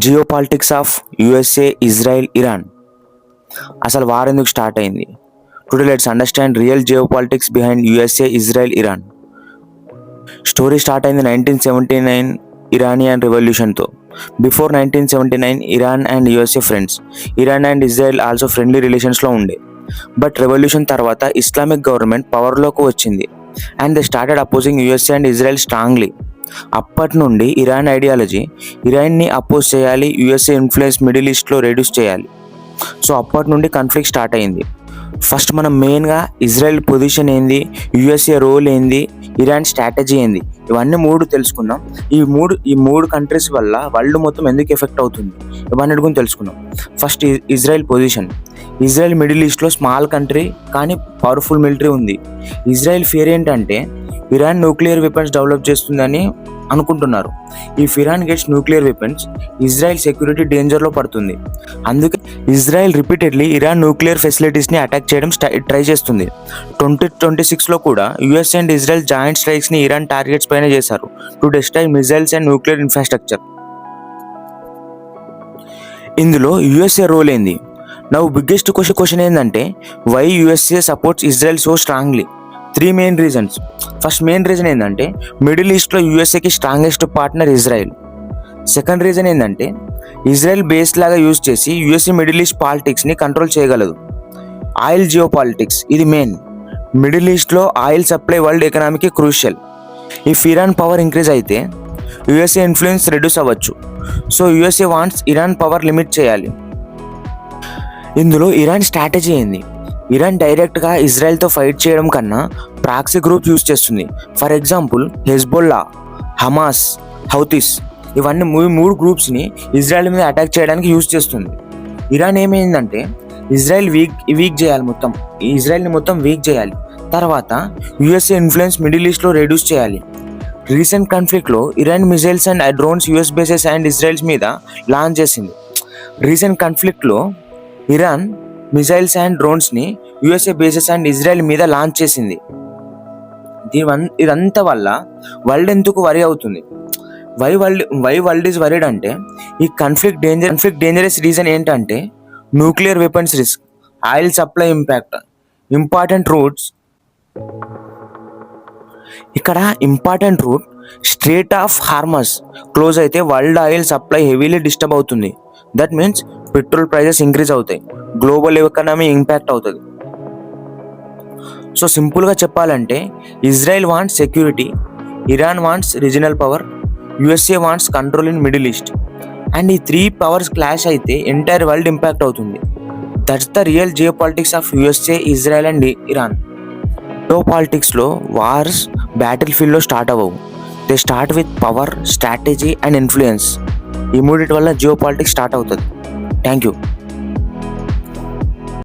Jio politics of USA, Israel, Iran. అసలు war ఎందుకు start అయింది? Today let's understand real geo politics behind USA, Israel, Iran. Story start అయింది 1979 Iranian రెవల్యూషన్తో. Before 1979 Iran and USA friends. Iran and Israel also friendly రిలేషన్స్లో ఉండే. But revolution తర్వాత Islamic government పవర్లోకి వచ్చింది and they started opposing USA and Israel strongly. అప్పటి నుండి Iran ideology ఇరాన్ని అపోజ్ చేయాలి, యుఎస్ఏ ఇన్ఫ్లుయెన్స్ మిడిల్ ఈస్ట్లో రెడ్యూస్ చేయాలి. సో అప్పటి నుండి కాన్ఫ్లిక్ట్ స్టార్ట్ అయింది. ఫస్ట్ మనం మెయిన్గా ఇజ్రాయెల్ పొజిషన్ ఏంది, యుఎస్ఏ రోల్ ఏంది, ఇరాన్ స్ట్రాటజీ ఏంది, ఇవన్నీ మూడు తెలుసుకుందాం. ఈ మూడు కంట్రీస్ వల్ల వరల్డ్ మొత్తం ఎందుకు ఎఫెక్ట్ అవుతుంది ఇవన్నీ గురించి తెలుసుకుందాం. First Israel position. Israel middle ఈస్ట్లో స్మాల్ కంట్రీ కానీ పవర్ఫుల్ మిలిటరీ ఉంది. ఇజ్రాయెల్ ఫియర్ ఏంటంటే ఇరాన్ న్యూక్లియర్ వెపన్స్ డెవలప్ చేస్తుందని అనుకుంటున్నారు. If Iran gets nuclear weapons, Israel security డేంజర్లో పడుతుంది. అందుకే ఇజ్రాయెల్ రిపీటెడ్లీ ఇరాన్ న్యూక్లియర్ ఫెసిలిటీస్ని అటాక్ చేయడం ట్రై చేస్తుంది. 2026లో కూడా యుఎస్ అండ్ ఇజ్రాయెల్ జాయింట్ స్ట్రైక్స్ని ఇరాన్ టార్గెట్స్ పైన చేశారు to destroy missiles and nuclear infrastructure. ఇందులో యుఎస్ఏ రోల్ ఏంది? నౌ బిగ్గెస్ట్ క్వశ్చన్ ఏంటంటే why USA supports Israel so strongly? 3 main reasons. First main reason ఏంటంటే మిడిల్ ఈస్ట్లో యుఎస్ఏకి strongest partner Israel. Second reason ఏంటంటే ఇజ్రాయెల్ బేస్ లాగా యూజ్ చేసి USA middle east పాలిటిక్స్ని కంట్రోల్ చేయగలదు. ఆయిల్ జియో పాలిటిక్స్ ఇది మెయిన్. మిడిల్ ఈస్ట్లో ఆయిల్ సప్లై వరల్డ్ ఎకనామీకి crucial. If Iran power increase అయితే యుఎస్ఏ ఇన్ఫ్లుయెన్స్ రెడ్యూస్ అవ్వచ్చు. So USA wants Iran power limit చేయాలి. ఇందులో ఇరాన్ స్ట్రాటజీ ఏంది? ఇరాన్ డైరెక్ట్గా ఇజ్రాయెల్తో ఫైట్ చేయడం కన్నా ప్రాక్సీ గ్రూప్ యూజ్ చేస్తుంది. For example Hezbollah, Hamas, Houthis ఇవన్నీ మూడు గ్రూప్స్ని ఇజ్రాయెల్ మీద అటాక్ చేయడానికి యూజ్ చేస్తుంది. ఇరాన్ ఏమైందంటే ఇజ్రాయెల్ వీక్ చేయాలి, ఇజ్రాయెల్ని మొత్తం వీక్ చేయాలి. తర్వాత యుఎస్ఏ ఇన్ఫ్లుయెన్స్ మిడిల్ ఈస్ట్లో రెడ్యూస్ చేయాలి. రీసెంట్ కాన్ఫ్లిక్ట్లో Iran missiles and drones US bases and Israel's మీద లాంచ్ చేసింది. రీసెంట్ కాన్ఫ్లిక్ట్లో ఇరాన్ మిజైల్స్ అండ్ డ్రోన్స్ని యుఎస్ఏ బేసెస్ అండ్ ఇజ్రాయెల్ మీద లాంచ్ చేసింది. ఇదంతా వల్ల వరల్డ్ ఎందుకు వరీ అవుతుంది? వై వరల్డ్ ఈజ్ వరీడ్ అంటే ఈ కాన్ఫ్లిక్ట్ డేంజరస్ రీజన్ ఏంటంటే nuclear weapons risk, oil supply impact, important routes. ఇక్కడ important route strait of Hormuz close అయితే world oil supply heavily disturb అవుతుంది. That means petrol prices increase అవుతాయి, global economy impact అవుతుంది. So సింపుల్గా చెప్పాలంటే Israel wants security, Iran wants regional power, USA wants control in middle east. And ఈ 3 powers clash అయితే entire world impact అవుతుంది. That's the real geo politics of USA, Israel and Iran. జియో పాలిటిక్స్లో wars battle ఫీల్డ్లో start అవ్వవు. They start with power, strategy and influence. ఈ మూడిటి వల్ల జియో పాలిటిక్స్ స్టార్ట్ అవుతుంది. Thank you.